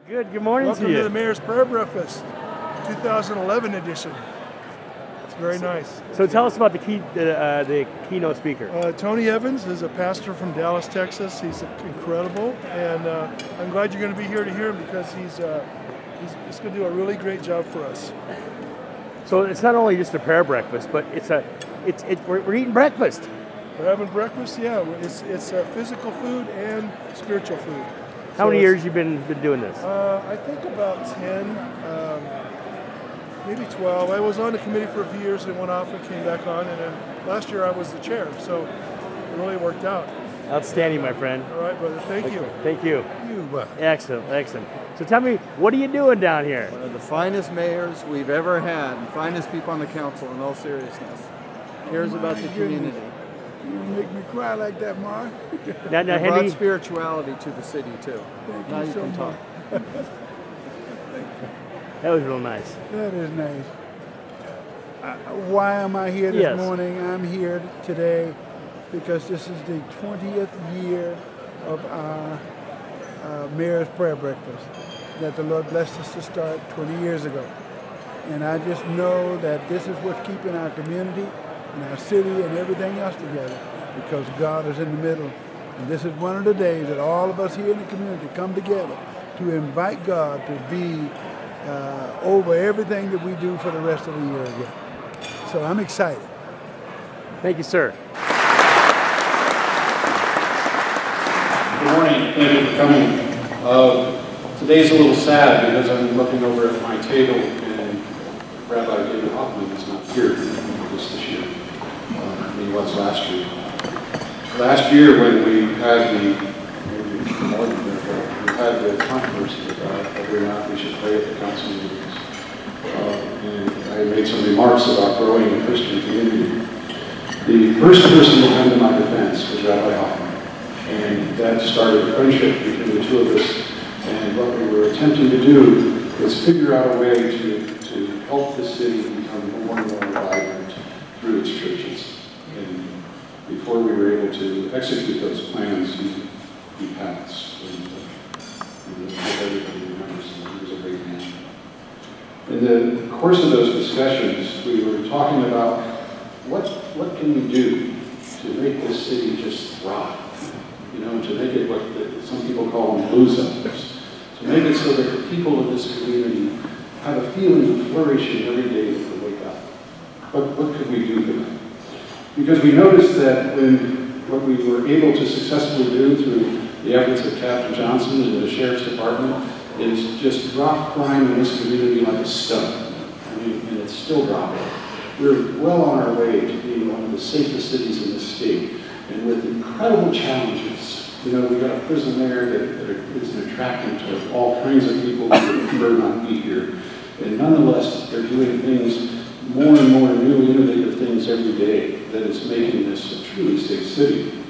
Good morning Welcome to you. to the Mayor's Prayer Breakfast, 2011 edition. It's very nice. So tell us about the keynote speaker. Tony Evans is a pastor from Dallas, Texas. He's incredible, and I'm glad you're going to be here to hear him because he's going to do a really great job for us. So it's not only just a prayer breakfast, but we're eating breakfast. We're having breakfast, yeah. It's physical food and spiritual food. How many years you been doing this? I think about 10, maybe 12. I was on the committee for a few years and went off and came back on, and then last year I was the chair, so it really worked out. Outstanding, my friend. All right, brother. Thank you. Thank you. You. Excellent, excellent. So tell me, what are you doing down here? One of the finest mayors we've ever had, and finest people on the council, in all seriousness. Cares about the community. You make me cry like that, Mark. Now, Brought Henry, spirituality to the city too. Thank Now you you so can much. talk. that was real nice. That is nice. Why am I here this morning? I'm here today because this is the 20th year of our Mayor's Prayer Breakfast that the Lord blessed us to start 20 years ago. And I just know that this is what's keeping our community and our city and everything else together, because God is in the middle. And this is one of the days that all of us here in the community come together to invite God to be over everything that we do for the rest of the year again. So I'm excited. Thank you, sir. Good morning. Thank you for coming. Today's a little sad because I'm looking over at my table and Rabbi David Hoffman is not here this year. He was last year. Last year when we had the controversy about whether or not we should pray at the council meetings, and I made some remarks about growing a Christian community. The first person to come to my defense was Rabbi Hoffman, and that started a friendship between the two of us. And what we were attempting to do was figure out a way to help the city become more and more vibrant through its churches. And before we were able to execute those plans, he passed. And everybody remembers him. He was a great man. In the course of those discussions, we were talking about what can we do to make this city just thrive? You know, to make it what some people call them blue zones. To make it so that the people of this community have a feeling of flourishing every day that they wake up. What could we do for them? Because we noticed that what we were able to successfully do through the efforts of Captain Johnson and the Sheriff's Department is just drop crime in this community like a stone. I mean, and it's still dropping. We're well on our way to being one of the safest cities in this state, and with incredible challenges. You know, we've got a prison there that is an attractant to all kinds of people who would prefer not be here. And nonetheless, they're doing things, more and more new, innovative things every day that is making this a truly safe city.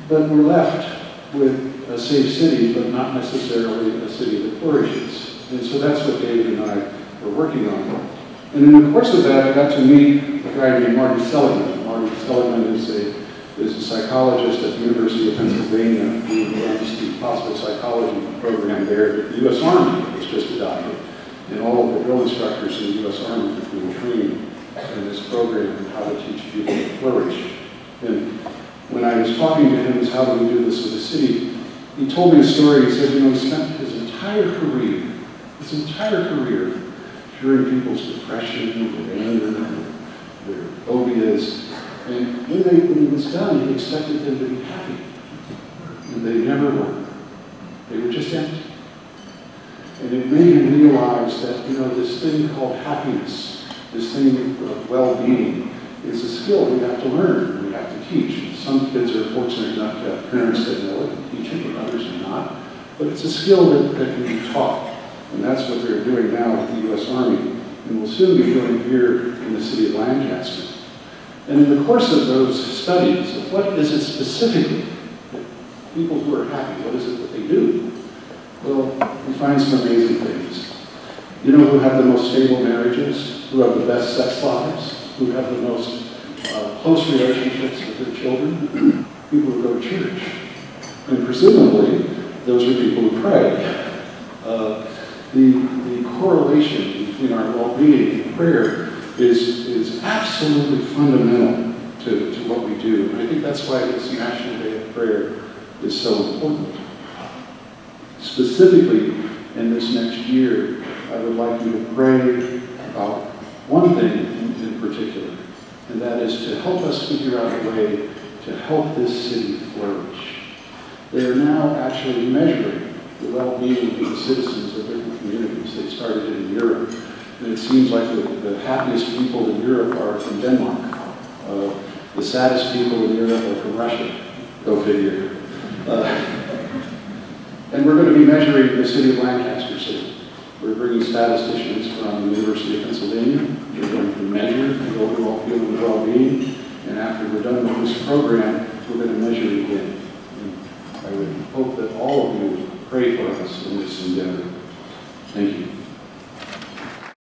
But we're left with a safe city, but not necessarily a city that flourishes. And so that's what David and I were working on. And in the course of that, I got to meet a guy named Marty Seligman. Marty Seligman is a psychologist at the University of Pennsylvania who runs the possible psychology program there that the U.S. Army has just adopted. And all of the drill instructors in the U.S. Army have been trained in this program on how to teach people to flourish. And when I was talking to him as how do we do this with the city, he told me a story. He said, you know, he spent his entire career curing people's depression, their anger, their phobias. And when he was done, he expected them to be happy. And they never were. They were just empty. And it made him realize that, you know, this thing called happiness, this thing of well-being, is a skill we have to learn, we have to teach. Some kids are fortunate enough to have parents that know it and teach it, but others are not. But it's a skill that can be taught. And that's what they're doing now with the U.S. Army. And we'll soon be doing here in the city of Lancaster. And in the course of those studies, what is it specifically that people who are happy, what is it that they do? Well, we find some amazing things. You know who have the most stable marriages, who have the best sex lives, who have the most close relationships with their children? People who go to church. And presumably, those are people who pray. The correlation between our well-being and prayer is absolutely fundamental to what we do. And I think that's why this National Day of Prayer is so important. Specifically, in this next year, I would like you to pray about one thing in particular, and that is to help us figure out a way to help this city flourish. They are now actually measuring the well-being of the citizens of different communities. They started in Europe, and it seems like the happiest people in Europe are from Denmark. The saddest people in Europe are from Russia. Go figure. And we're going to be measuring the city of Lancaster City. We're bringing statisticians from the University of Pennsylvania. We're going to measure the overall feeling of well-being, and after we're done with this program, we're going to measure it again. And I would hope that all of you pray for us in this endeavor. Thank you.